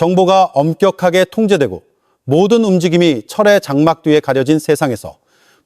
정보가 엄격하게 통제되고 모든 움직임이 철의 장막 뒤에 가려진 세상에서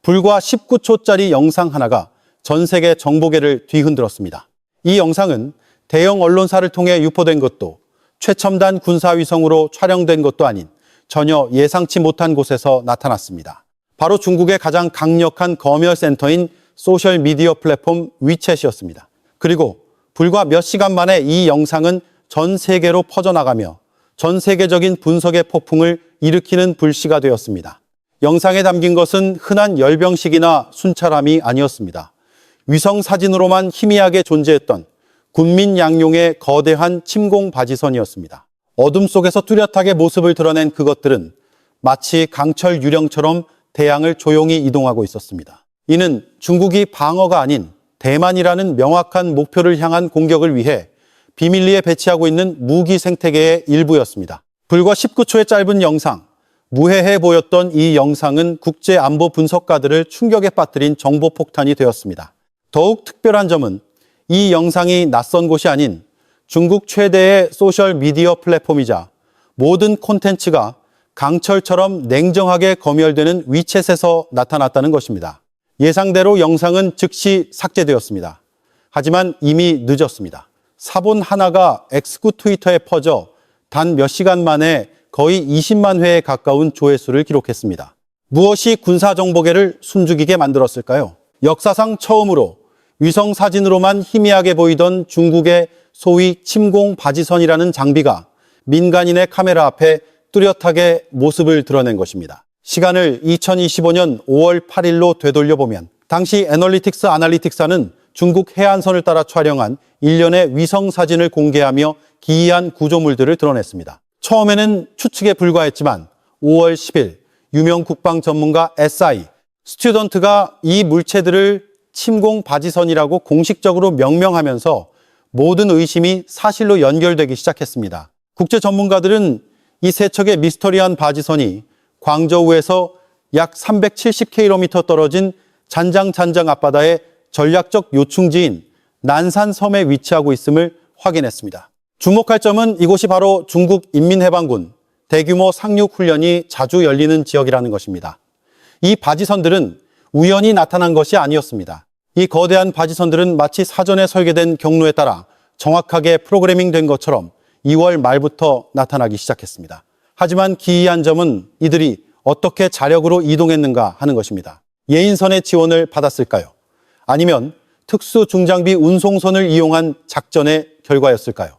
불과 19초짜리 영상 하나가 전 세계 정보계를 뒤흔들었습니다. 이 영상은 대형 언론사를 통해 유포된 것도 최첨단 군사위성으로 촬영된 것도 아닌 전혀 예상치 못한 곳에서 나타났습니다. 바로 중국의 가장 강력한 검열센터인 소셜미디어 플랫폼 위챗이었습니다. 그리고 불과 몇 시간 만에 이 영상은 전 세계로 퍼져나가며 전 세계적인 분석의 폭풍을 일으키는 불씨가 되었습니다. 영상에 담긴 것은 흔한 열병식이나 순찰함이 아니었습니다. 위성 사진으로만 희미하게 존재했던 군민 양용의 거대한 침공 바지선이었습니다. 어둠 속에서 뚜렷하게 모습을 드러낸 그것들은 마치 강철 유령처럼 대양을 조용히 이동하고 있었습니다. 이는 중국이 방어가 아닌 대만이라는 명확한 목표를 향한 공격을 위해 비밀리에 배치하고 있는 무기 생태계의 일부였습니다. 불과 19초의 짧은 영상, 무해해 보였던 이 영상은 국제안보 분석가들을 충격에 빠뜨린 정보폭탄이 되었습니다. 더욱 특별한 점은 이 영상이 낯선 곳이 아닌 중국 최대의 소셜미디어 플랫폼이자 모든 콘텐츠가 강철처럼 냉정하게 검열되는 위챗에서 나타났다는 것입니다. 예상대로 영상은 즉시 삭제되었습니다. 하지만 이미 늦었습니다. 사본 하나가 X구 트위터에 퍼져 단 몇 시간 만에 거의 20만 회에 가까운 조회수를 기록했습니다. 무엇이 군사정보계를 숨죽이게 만들었을까요? 역사상 처음으로 위성 사진으로만 희미하게 보이던 중국의 소위 침공 바지선이라는 장비가 민간인의 카메라 앞에 뚜렷하게 모습을 드러낸 것입니다. 시간을 2025년 5월 8일로 되돌려보면 당시 애널리틱스 아날리틱사는 중국 해안선을 따라 촬영한 일련의 위성 사진을 공개하며 기이한 구조물들을 드러냈습니다. 처음에는 추측에 불과했지만 5월 10일 유명 국방 전문가 SI 스튜던트가 이 물체들을 침공 바지선이라고 공식적으로 명명하면서 모든 의심이 사실로 연결되기 시작했습니다. 국제 전문가들은 이 세 척의 미스터리한 바지선이 광저우에서 약 370km 떨어진 잔장 앞바다의 전략적 요충지인 난산섬에 위치하고 있음을 확인했습니다. 주목할 점은 이곳이 바로 중국 인민해방군 대규모 상륙 훈련이 자주 열리는 지역이라는 것입니다. 이 바지선들은 우연히 나타난 것이 아니었습니다. 이 거대한 바지선들은 마치 사전에 설계된 경로에 따라 정확하게 프로그래밍된 것처럼 2월 말부터 나타나기 시작했습니다. 하지만 기이한 점은 이들이 어떻게 자력으로 이동했는가 하는 것입니다. 예인선의 지원을 받았을까요? 아니면 특수 중장비 운송선을 이용한 작전의 결과였을까요?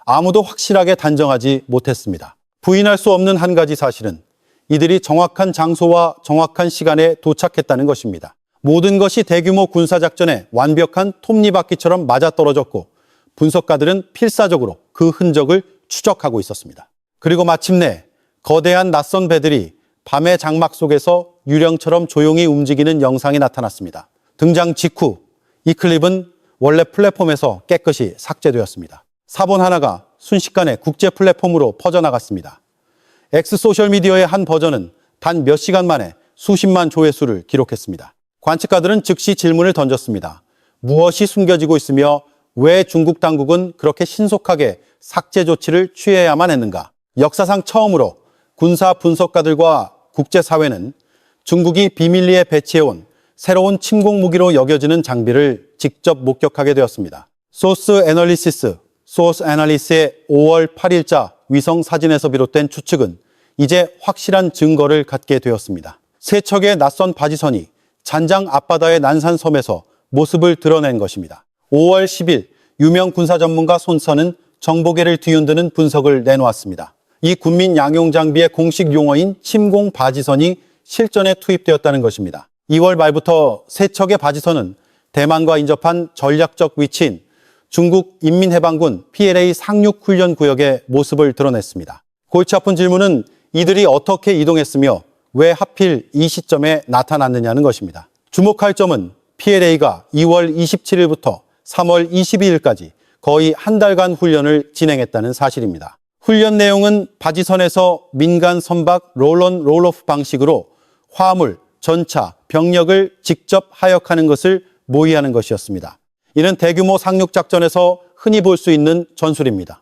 아무도 확실하게 단정하지 못했습니다. 부인할 수 없는 한 가지 사실은 이들이 정확한 장소와 정확한 시간에 도착했다는 것입니다. 모든 것이 대규모 군사작전의 완벽한 톱니바퀴처럼 맞아떨어졌고 분석가들은 필사적으로 그 흔적을 추적하고 있었습니다. 그리고 마침내 거대한 낯선 배들이 밤의 장막 속에서 유령처럼 조용히 움직이는 영상이 나타났습니다. 등장 직후 이 클립은 원래 플랫폼에서 깨끗이 삭제되었습니다. 사본 하나가 순식간에 국제 플랫폼으로 퍼져나갔습니다. X 소셜미디어의 한 버전은 단 몇 시간 만에 수십만 조회수를 기록했습니다. 관측가들은 즉시 질문을 던졌습니다. 무엇이 숨겨지고 있으며 왜 중국 당국은 그렇게 신속하게 삭제 조치를 취해야만 했는가? 역사상 처음으로 군사 분석가들과 국제사회는 중국이 비밀리에 배치해온 새로운 침공 무기로 여겨지는 장비를 직접 목격하게 되었습니다. 소스 애널리스의 5월 8일자 위성 사진에서 비롯된 추측은 이제 확실한 증거를 갖게 되었습니다. 세 척의 낯선 바지선이 잔장 앞바다의 난산섬에서 모습을 드러낸 것입니다. 5월 10일 유명 군사 전문가 손선은 정보계를 뒤흔드는 분석을 내놓았습니다. 이 군민 양용 장비의 공식 용어인 침공 바지선이 실전에 투입되었다는 것입니다. 2월 말부터 세 척의 바지선은 대만과 인접한 전략적 위치인 중국 인민해방군 PLA 상륙훈련 구역의 모습을 드러냈습니다. 골치 아픈 질문은 이들이 어떻게 이동했으며 왜 하필 이 시점에 나타났느냐는 것입니다. 주목할 점은 PLA가 2월 27일부터 3월 22일까지 거의 한 달간 훈련을 진행했다는 사실입니다. 훈련 내용은 바지선에서 민간 선박 롤온 롤오프 방식으로 화물, 전차, 병력을 직접 하역하는 것을 모의하는 것이었습니다. 이는 대규모 상륙작전에서 흔히 볼 수 있는 전술입니다.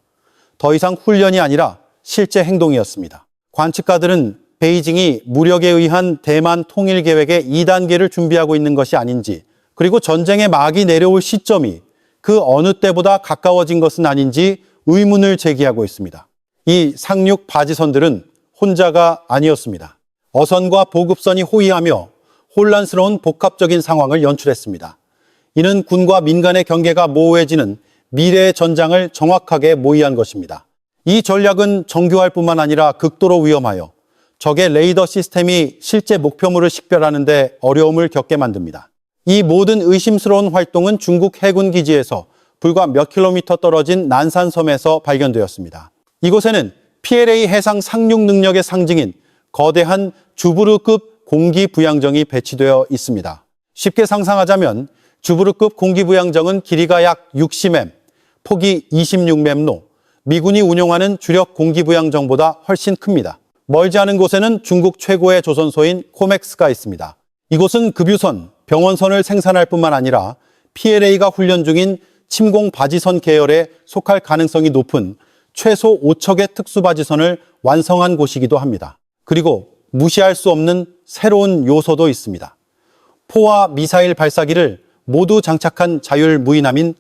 더 이상 훈련이 아니라 실제 행동이었습니다. 관측가들은 베이징이 무력에 의한 대만 통일 계획의 2단계를 준비하고 있는 것이 아닌지, 그리고 전쟁의 막이 내려올 시점이 그 어느 때보다 가까워진 것은 아닌지 의문을 제기하고 있습니다. 이 상륙 바지선들은 혼자가 아니었습니다. 어선과 보급선이 호위하며 혼란스러운 복합적인 상황을 연출했습니다. 이는 군과 민간의 경계가 모호해지는 미래의 전장을 정확하게 모의한 것입니다. 이 전략은 정교할 뿐만 아니라 극도로 위험하여 적의 레이더 시스템이 실제 목표물을 식별하는 데 어려움을 겪게 만듭니다. 이 모든 의심스러운 활동은 중국 해군 기지에서 불과 몇 킬로미터 떨어진 난산섬에서 발견되었습니다. 이곳에는 PLA 해상 상륙 능력의 상징인 거대한 주브르급 공기부양정이 배치되어 있습니다. 쉽게 상상하자면 주브르급 공기부양정은 길이가 약 60m, 폭이 26m로 미군이 운용하는 주력 공기부양정보다 훨씬 큽니다. 멀지 않은 곳에는 중국 최고의 조선소인 코맥스가 있습니다. 이곳은 급유선, 병원선을 생산할 뿐만 아니라 PLA가 훈련 중인 침공 바지선 계열에 속할 가능성이 높은 최소 5척의 특수바지선을 완성한 곳이기도 합니다. 그리고 무시할 수 없는 새로운 요소도 있습니다. 포와 미사일 발사기를 모두 장착한 자율무인함인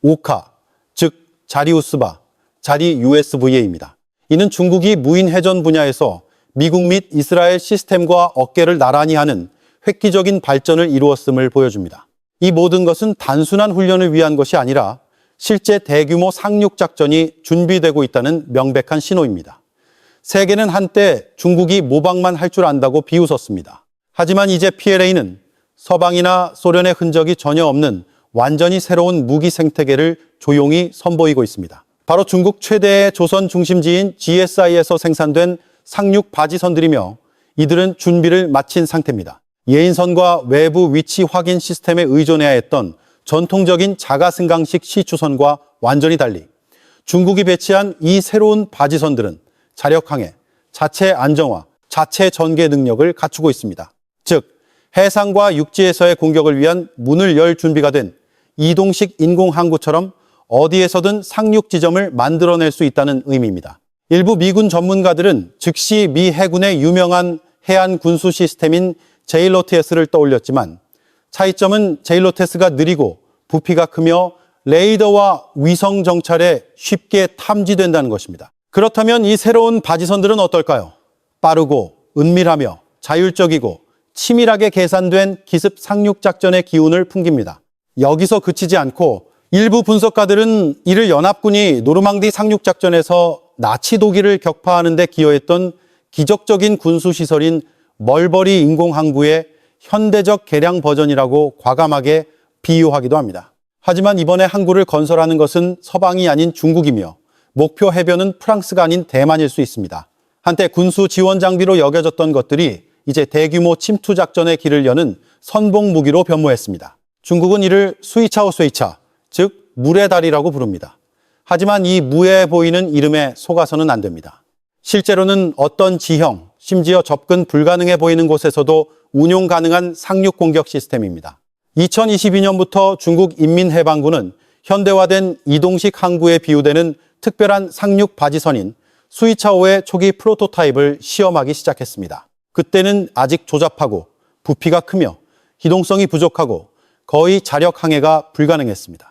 오카, 즉 자리우스바, 자리 USVA입니다. 이는 중국이 무인해전 분야에서 미국 및 이스라엘 시스템과 어깨를 나란히 하는 획기적인 발전을 이루었음을 보여줍니다. 이 모든 것은 단순한 훈련을 위한 것이 아니라 실제 대규모 상륙작전이 준비되고 있다는 명백한 신호입니다. 세계는 한때 중국이 모방만 할 줄 안다고 비웃었습니다. 하지만 이제 PLA는 서방이나 소련의 흔적이 전혀 없는 완전히 새로운 무기 생태계를 조용히 선보이고 있습니다. 바로 중국 최대의 조선 중심지인 GSI에서 생산된 상륙 바지선들이며 이들은 준비를 마친 상태입니다. 예인선과 외부 위치 확인 시스템에 의존해야 했던 전통적인 자가승강식 시추선과 완전히 달리 중국이 배치한 이 새로운 바지선들은 자력항해, 자체 안정화, 자체 전개 능력을 갖추고 있습니다. 즉, 해상과 육지에서의 공격을 위한 문을 열 준비가 된 이동식 인공항구처럼 어디에서든 상륙 지점을 만들어낼 수 있다는 의미입니다. 일부 미군 전문가들은 즉시 미 해군의 유명한 해안 군수 시스템인 제일로테스를 떠올렸지만 차이점은 제일로테스가 느리고 부피가 크며 레이더와 위성 정찰에 쉽게 탐지된다는 것입니다. 그렇다면 이 새로운 바지선들은 어떨까요? 빠르고 은밀하며 자율적이고 치밀하게 계산된 기습 상륙 작전의 기운을 풍깁니다. 여기서 그치지 않고 일부 분석가들은 이를 연합군이 노르망디 상륙 작전에서 나치 독일을 격파하는 데 기여했던 기적적인 군수시설인 멀버리 인공항구의 현대적 개량 버전이라고 과감하게 비유하기도 합니다. 하지만 이번에 항구를 건설하는 것은 서방이 아닌 중국이며 목표 해변은 프랑스가 아닌 대만일 수 있습니다. 한때 군수 지원 장비로 여겨졌던 것들이 이제 대규모 침투 작전의 길을 여는 선봉 무기로 변모했습니다. 중국은 이를 스위차오 스웨이차, 즉 물의 달이라고 부릅니다. 하지만 이 무해 보이는 이름에 속아서는 안 됩니다. 실제로는 어떤 지형, 심지어 접근 불가능해 보이는 곳에서도 운용 가능한 상륙 공격 시스템입니다. 2022년부터 중국 인민해방군은 현대화된 이동식 항구에 비유되는 특별한 상륙 바지선인 스위차오의 초기 프로토타입을 시험하기 시작했습니다. 그때는 아직 조잡하고 부피가 크며 기동성이 부족하고 거의 자력 항해가 불가능했습니다.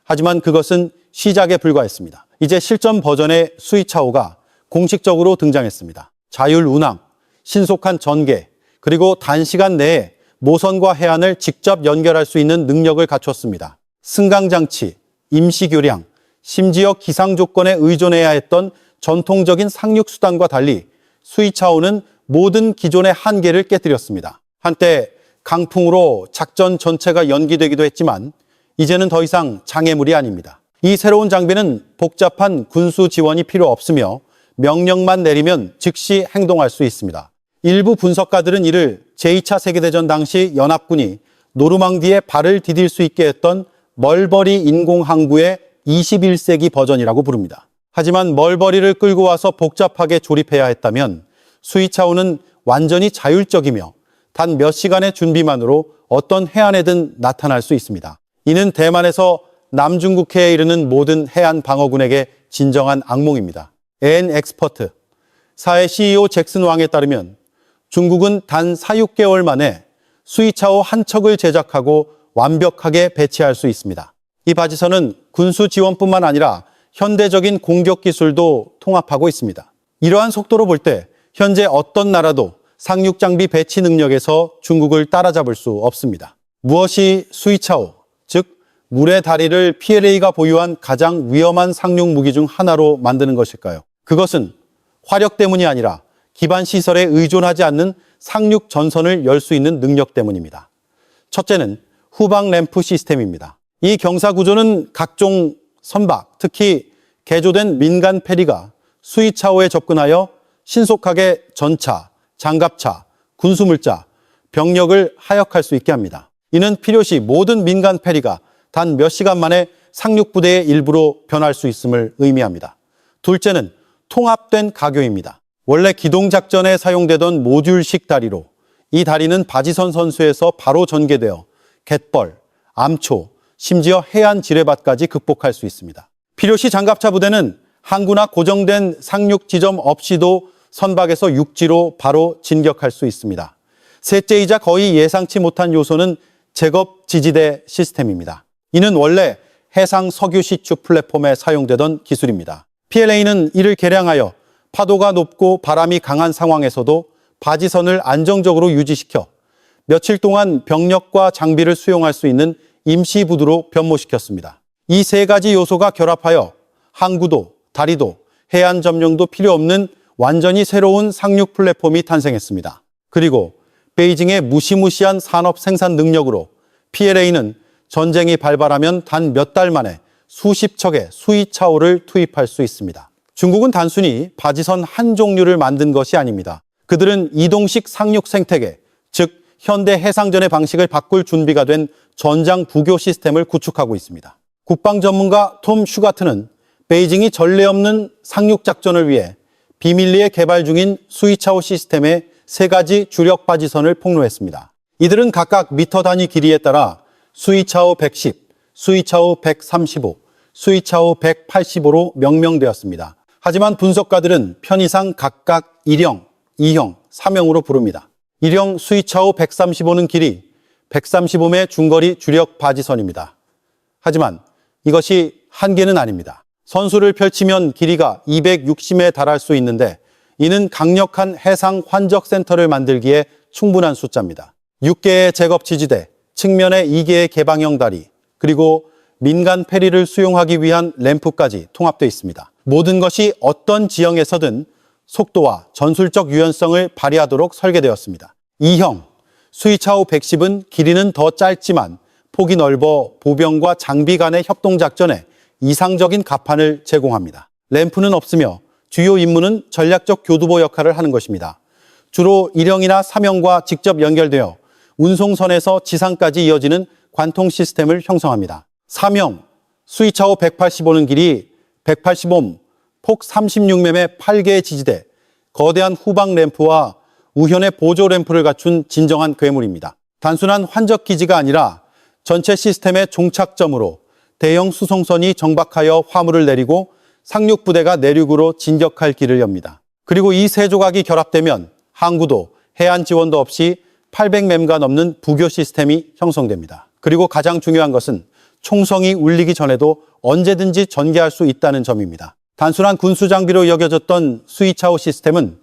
하지만 그것은 시작에 불과했습니다. 이제 실전 버전의 스위차오가 공식적으로 등장했습니다. 자율 운항, 신속한 전개, 그리고 단시간 내에 모선과 해안을 직접 연결할 수 있는 능력을 갖췄습니다. 승강장치, 임시교량, 심지어 기상 조건에 의존해야 했던 전통적인 상륙 수단과 달리 스위차오는 모든 기존의 한계를 깨뜨렸습니다. 한때 강풍으로 작전 전체가 연기되기도 했지만 이제는 더 이상 장애물이 아닙니다. 이 새로운 장비는 복잡한 군수 지원이 필요 없으며 명령만 내리면 즉시 행동할 수 있습니다. 일부 분석가들은 이를 제2차 세계대전 당시 연합군이 노르망디에 발을 디딜 수 있게 했던 멀버리 인공항구의 21세기 버전이라고 부릅니다. 하지만 멀버리를 끌고 와서 복잡하게 조립해야 했다면 스위차오는 완전히 자율적이며 단 몇 시간의 준비만으로 어떤 해안에든 나타날 수 있습니다. 이는 대만에서 남중국해에 이르는 모든 해안 방어군에게 진정한 악몽입니다. AN 엑스퍼트 사의 CEO 잭슨 왕에 따르면 중국은 단 4~6개월 만에 수이차오 한 척을 제작하고 완벽하게 배치할 수 있습니다. 이 바지선은 군수 지원뿐만 아니라 현대적인 공격 기술도 통합하고 있습니다. 이러한 속도로 볼 때 현재 어떤 나라도 상륙 장비 배치 능력에서 중국을 따라잡을 수 없습니다. 무엇이 수이차오, 즉 물의 다리를 PLA가 보유한 가장 위험한 상륙 무기 중 하나로 만드는 것일까요? 그것은 화력 때문이 아니라 기반 시설에 의존하지 않는 상륙 전선을 열 수 있는 능력 때문입니다. 첫째는 후방 램프 시스템입니다. 이 경사 구조는 각종 선박, 특히 개조된 민간 페리가 수이차오에 접근하여 신속하게 전차, 장갑차, 군수물자, 병력을 하역할 수 있게 합니다. 이는 필요시 모든 민간 페리가 단 몇 시간 만에 상륙부대의 일부로 변할 수 있음을 의미합니다. 둘째는 통합된 가교입니다. 원래 기동작전에 사용되던 모듈식 다리로 이 다리는 바지선 선수에서 바로 전개되어 갯벌, 암초, 심지어 해안 지뢰밭까지 극복할 수 있습니다. 필요시 장갑차 부대는 항구나 고정된 상륙 지점 없이도 선박에서 육지로 바로 진격할 수 있습니다. 셋째이자 거의 예상치 못한 요소는 제겁 지지대 시스템입니다. 이는 원래 해상 석유 시추 플랫폼에 사용되던 기술입니다. PLA는 이를 개량하여 파도가 높고 바람이 강한 상황에서도 바지선을 안정적으로 유지시켜 며칠 동안 병력과 장비를 수용할 수 있는 임시부두로 변모시켰습니다. 이 세 가지 요소가 결합하여 항구도, 다리도, 해안 점령도 필요 없는 완전히 새로운 상륙 플랫폼이 탄생했습니다. 그리고 베이징의 무시무시한 산업 생산 능력으로 PLA는 전쟁이 발발하면 단 몇 달 만에 수십 척의 수이차오를 투입할 수 있습니다. 중국은 단순히 바지선 한 종류를 만든 것이 아닙니다. 그들은 이동식 상륙 생태계, 즉 현대 해상전의 방식을 바꿀 준비가 된 전장 부교 시스템을 구축하고 있습니다. 국방 전문가 톰 슈가트는 베이징이 전례 없는 상륙 작전을 위해 비밀리에 개발 중인 수이차오 시스템의 세 가지 주력 바지선을 폭로했습니다. 이들은 각각 미터 단위 길이에 따라 수이차오 110, 수이차오 135, 수이차오 185로 명명되었습니다. 하지만 분석가들은 편의상 각각 1형, 2형, 3형으로 부릅니다. 1형 수이차오 135는 길이 135매 중거리 주력 바지선입니다. 하지만 이것이 한계는 아닙니다. 선수를 펼치면 길이가 260에 달할 수 있는데 이는 강력한 해상 환적 센터를 만들기에 충분한 숫자입니다. 6개의 제겁 지지대, 측면에 2개의 개방형 다리, 그리고 민간 페리를 수용하기 위한 램프까지 통합되어 있습니다. 모든 것이 어떤 지형에서든 속도와 전술적 유연성을 발휘하도록 설계되었습니다. 2형, 수이차오 110은 길이는 더 짧지만 폭이 넓어 보병과 장비 간의 협동작전에 이상적인 갑판을 제공합니다. 램프는 없으며 주요 임무는 전략적 교두보 역할을 하는 것입니다. 주로 1형이나 3형과 직접 연결되어 운송선에서 지상까지 이어지는 관통 시스템을 형성합니다. 3형, 수이차오 185는 길이 185մ, 폭 36mm의 8개의 지지대, 거대한 후방 램프와 우현의 보조 램프를 갖춘 진정한 괴물입니다. 단순한 환적 기지가 아니라 전체 시스템의 종착점으로 대형 수송선이 정박하여 화물을 내리고 상륙부대가 내륙으로 진격할 길을 엽니다. 그리고 이 세 조각이 결합되면 항구도 해안 지원도 없이 800맴가 넘는 부교 시스템이 형성됩니다. 그리고 가장 중요한 것은 총성이 울리기 전에도 언제든지 전개할 수 있다는 점입니다. 단순한 군수 장비로 여겨졌던 수이차오 시스템은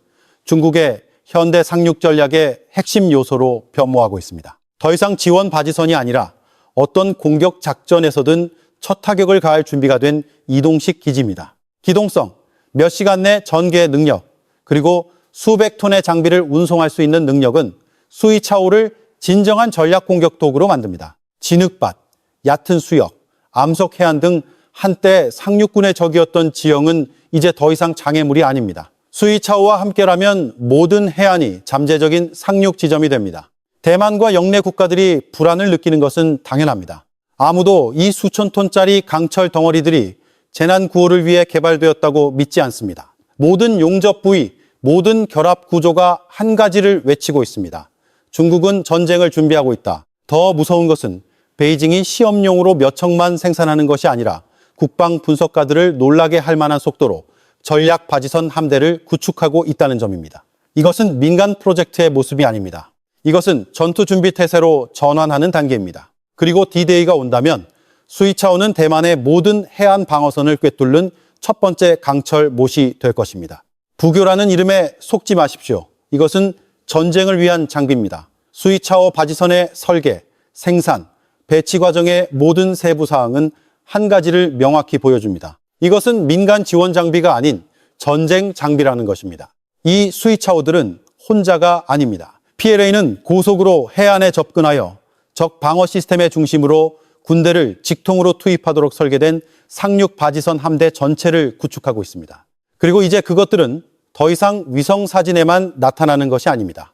중국의 현대 상륙 전략의 핵심 요소로 변모하고 있습니다. 더 이상 지원 바지선이 아니라 어떤 공격 작전에서든 첫 타격을 가할 준비가 된 이동식 기지입니다. 기동성, 몇 시간 내 전개 능력, 그리고 수백 톤의 장비를 운송할 수 있는 능력은 수이차오를 진정한 전략 공격 도구로 만듭니다. 진흙밭, 얕은 수역, 암석 해안 등 한때 상륙군의 적이었던 지형은 이제 더 이상 장애물이 아닙니다. 수이차오와 함께라면 모든 해안이 잠재적인 상륙 지점이 됩니다. 대만과 영내 국가들이 불안을 느끼는 것은 당연합니다. 아무도 이 수천 톤짜리 강철 덩어리들이 재난 구호를 위해 개발되었다고 믿지 않습니다. 모든 용접 부위, 모든 결합 구조가 한 가지를 외치고 있습니다. 중국은 전쟁을 준비하고 있다. 더 무서운 것은 베이징이 시험용으로 몇 척만 생산하는 것이 아니라 국방 분석가들을 놀라게 할 만한 속도로 전략 바지선 함대를 구축하고 있다는 점입니다. 이것은 민간 프로젝트의 모습이 아닙니다. 이것은 전투 준비 태세로 전환하는 단계입니다. 그리고 D-Day가 온다면 수이차오는 대만의 모든 해안 방어선을 꿰뚫는 첫 번째 강철 못이 될 것입니다. 부교라는 이름에 속지 마십시오. 이것은 전쟁을 위한 장비입니다. 수이차오 바지선의 설계, 생산, 배치 과정의 모든 세부 사항은 한 가지를 명확히 보여줍니다. 이것은 민간 지원 장비가 아닌 전쟁 장비라는 것입니다. 이 수이차오들은 혼자가 아닙니다. PLA는 고속으로 해안에 접근하여 적 방어 시스템의 중심으로 군대를 직통으로 투입하도록 설계된 상륙 바지선 함대 전체를 구축하고 있습니다. 그리고 이제 그것들은 더 이상 위성 사진에만 나타나는 것이 아닙니다.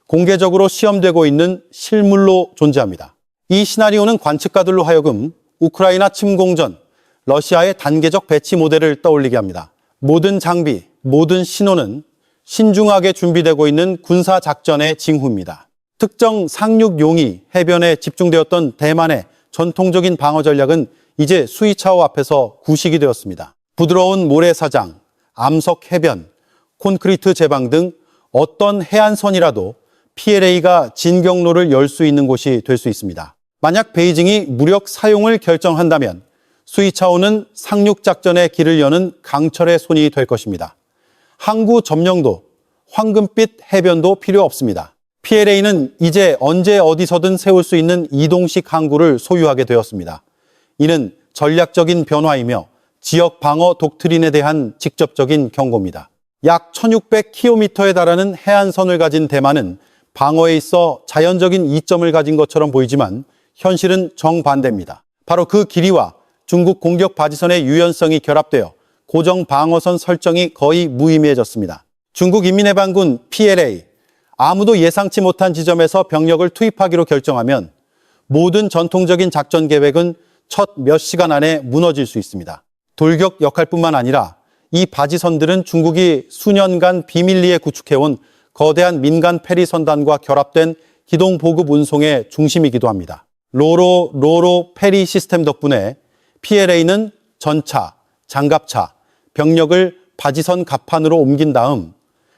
공개적으로 시험되고 있는 실물로 존재합니다. 이 시나리오는 관측가들로 하여금 우크라이나 침공 전 러시아의 단계적 배치 모델을 떠올리게 합니다. 모든 장비, 모든 신호는 신중하게 준비되고 있는 군사작전의 징후입니다. 특정 상륙용이 해변에 집중되었던 대만의 전통적인 방어 전략은 이제 수이차오 앞에서 구식이 되었습니다. 부드러운 모래사장, 암석 해변, 콘크리트 제방 등 어떤 해안선이라도 PLA가 진격로를 열 수 있는 곳이 될 수 있습니다. 만약 베이징이 무력 사용을 결정한다면 수이차오는 상륙작전의 길을 여는 강철의 손이 될 것입니다. 항구 점령도, 황금빛 해변도 필요 없습니다. PLA는 이제 언제 어디서든 세울 수 있는 이동식 항구를 소유하게 되었습니다. 이는 전략적인 변화이며 지역 방어 독트린에 대한 직접적인 경고입니다. 약 1600km에 달하는 해안선을 가진 대만은 방어에 있어 자연적인 이점을 가진 것처럼 보이지만 현실은 정반대입니다. 바로 그 길이와 중국 공격 바지선의 유연성이 결합되어 고정 방어선 설정이 거의 무의미해졌습니다. 중국 인민해방군 PLA, 아무도 예상치 못한 지점에서 병력을 투입하기로 결정하면 모든 전통적인 작전 계획은 첫 몇 시간 안에 무너질 수 있습니다. 돌격 역할뿐만 아니라 이 바지선들은 중국이 수년간 비밀리에 구축해온 거대한 민간 페리 선단과 결합된 기동 보급 운송의 중심이기도 합니다. 로로 페리 시스템 덕분에 PLA는 전차, 장갑차, 병력을 바지선 갑판으로 옮긴 다음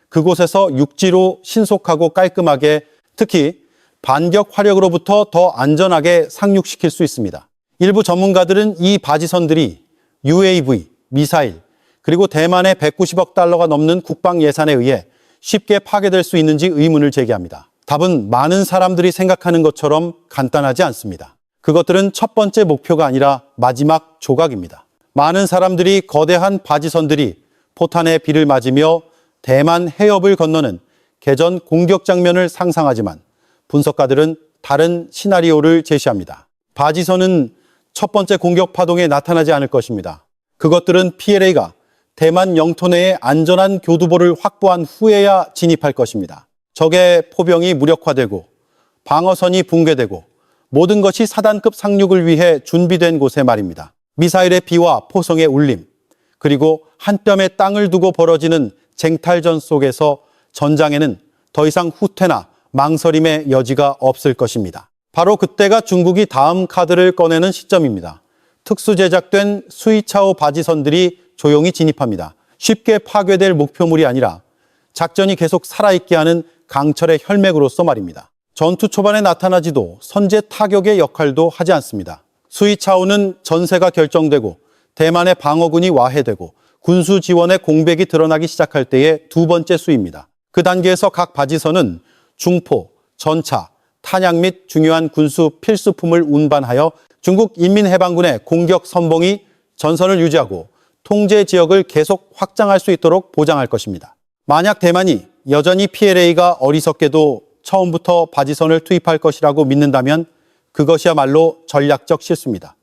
그곳에서 육지로 신속하고 깔끔하게 특히 반격 화력으로부터 더 안전하게 상륙시킬 수 있습니다. 일부 전문가들은 이 바지선들이 UAV, 미사일, 그리고 대만의 190억 달러가 넘는 국방 예산에 의해 쉽게 파괴될 수 있는지 의문을 제기합니다. 답은 많은 사람들이 생각하는 것처럼 간단하지 않습니다. 그것들은 첫 번째 목표가 아니라 마지막 조각입니다. 많은 사람들이 거대한 바지선들이 포탄의 비를 맞으며 대만 해협을 건너는 개전 공격 장면을 상상하지만 분석가들은 다른 시나리오를 제시합니다. 바지선은 첫 번째 공격 파동에 나타나지 않을 것입니다. 그것들은 PLA가 대만 영토 내에 안전한 교두보를 확보한 후에야 진입할 것입니다. 적의 포병이 무력화되고 방어선이 붕괴되고 모든 것이 사단급 상륙을 위해 준비된 곳에 말입니다. 미사일의 비와 포성의 울림, 그리고 한 뼘의 땅을 두고 벌어지는 쟁탈전 속에서 전장에는 더 이상 후퇴나 망설임의 여지가 없을 것입니다. 바로 그때가 중국이 다음 카드를 꺼내는 시점입니다. 특수 제작된 수이차오 바지선들이 조용히 진입합니다. 쉽게 파괴될 목표물이 아니라 작전이 계속 살아있게 하는 강철의 혈맥으로서 말입니다. 전투 초반에 나타나지도 선제 타격의 역할도 하지 않습니다. 수이차오는 전세가 결정되고 대만의 방어군이 와해되고 군수 지원의 공백이 드러나기 시작할 때의 두 번째 수입니다. 그 단계에서 각 바지선은 중포, 전차, 탄약 및 중요한 군수 필수품을 운반하여 중국 인민해방군의 공격 선봉이 전선을 유지하고 통제 지역을 계속 확장할 수 있도록 보장할 것입니다. 만약 대만이 여전히 PLA가 어리석게도 처음부터 바지선을 투입할 것이라고 믿는다면 그것이야말로 전략적 실수입니다.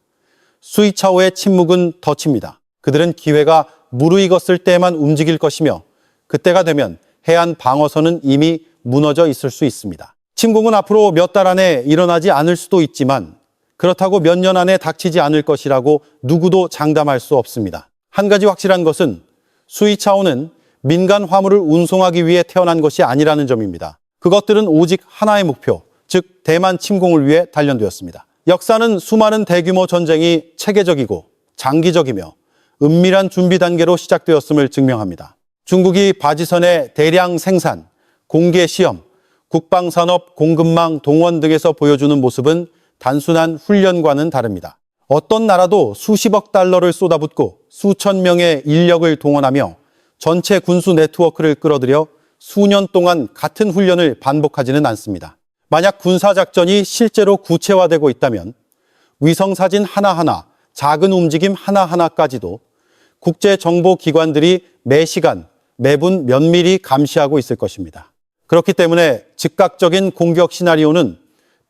수이차오의 침묵은 덫입니다. 그들은 기회가 무르익었을 때에만 움직일 것이며 그때가 되면 해안 방어선은 이미 무너져 있을 수 있습니다. 침공은 앞으로 몇 달 안에 일어나지 않을 수도 있지만 그렇다고 몇 년 안에 닥치지 않을 것이라고 누구도 장담할 수 없습니다. 한 가지 확실한 것은 수이차오는 민간 화물을 운송하기 위해 태어난 것이 아니라는 점입니다. 그것들은 오직 하나의 목표, 즉 대만 침공을 위해 단련되었습니다. 역사는 수많은 대규모 전쟁이 체계적이고 장기적이며 은밀한 준비 단계로 시작되었음을 증명합니다. 중국이 바지선의 대량 생산, 공개 시험, 국방산업 공급망 동원 등에서 보여주는 모습은 단순한 훈련과는 다릅니다. 어떤 나라도 수십억 달러를 쏟아붓고 수천 명의 인력을 동원하며 전체 군수 네트워크를 끌어들여 수년 동안 같은 훈련을 반복하지는 않습니다. 만약 군사작전이 실제로 구체화되고 있다면 위성사진 하나하나, 작은 움직임 하나하나까지도 국제정보기관들이 매시간, 매분 면밀히 감시하고 있을 것입니다. 그렇기 때문에 즉각적인 공격 시나리오는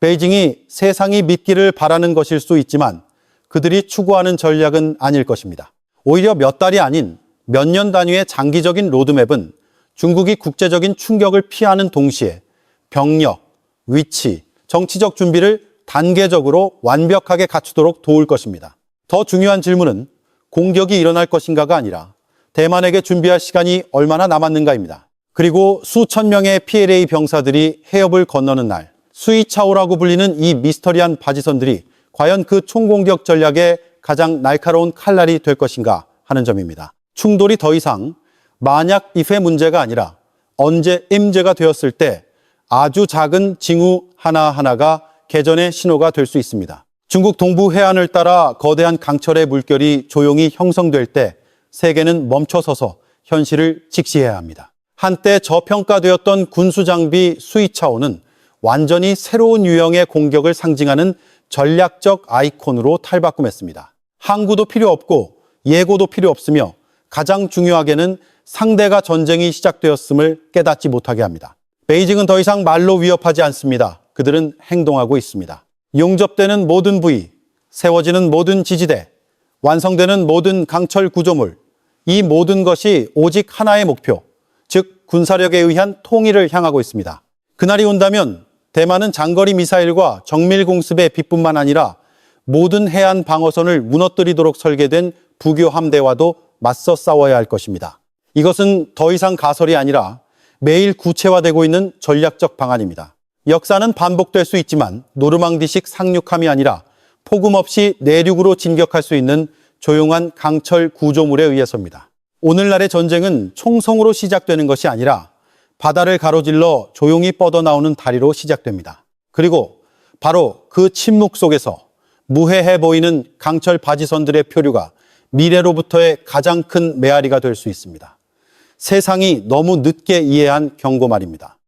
베이징이 세상이 믿기를 바라는 것일 수 있지만 그들이 추구하는 전략은 아닐 것입니다. 오히려 몇 달이 아닌 몇 년 단위의 장기적인 로드맵은 중국이 국제적인 충격을 피하는 동시에 병력, 위치, 정치적 준비를 단계적으로 완벽하게 갖추도록 도울 것입니다. 더 중요한 질문은 공격이 일어날 것인가가 아니라 대만에게 준비할 시간이 얼마나 남았는가입니다. 그리고 수천 명의 PLA 병사들이 해협을 건너는 날, 수이차오라고 불리는 이 미스터리한 바지선들이 과연 그 총공격 전략의 가장 날카로운 칼날이 될 것인가 하는 점입니다. 충돌이 더 이상 만약 if의 문제가 아니라 언제 임제가 되었을 때 아주 작은 징후 하나하나가 개전의 신호가 될 수 있습니다. 중국 동부 해안을 따라 거대한 강철의 물결이 조용히 형성될 때 세계는 멈춰서서 현실을 직시해야 합니다. 한때 저평가되었던 군수장비 수이차오는 완전히 새로운 유형의 공격을 상징하는 전략적 아이콘으로 탈바꿈했습니다. 항구도 필요 없고 예고도 필요 없으며 가장 중요하게는 상대가 전쟁이 시작되었음을 깨닫지 못하게 합니다. 베이징은 더 이상 말로 위협하지 않습니다. 그들은 행동하고 있습니다. 용접되는 모든 부위, 세워지는 모든 지지대, 완성되는 모든 강철 구조물, 이 모든 것이 오직 하나의 목표, 즉 군사력에 의한 통일을 향하고 있습니다. 그날이 온다면 대만은 장거리 미사일과 정밀 공습의 빛뿐만 아니라 모든 해안 방어선을 무너뜨리도록 설계된 부교 함대와도 맞서 싸워야 할 것입니다. 이것은 더 이상 가설이 아니라 매일 구체화되고 있는 전략적 방안입니다. 역사는 반복될 수 있지만 노르망디식 상륙함이 아니라 폭음 없이 내륙으로 진격할 수 있는 조용한 강철 구조물에 의해서입니다. 오늘날의 전쟁은 총성으로 시작되는 것이 아니라 바다를 가로질러 조용히 뻗어나오는 다리로 시작됩니다. 그리고 바로 그 침묵 속에서 무해해 보이는 강철 바지선들의 표류가 미래로부터의 가장 큰 메아리가 될 수 있습니다. 세상이 너무 늦게 이해한 경고 말입니다.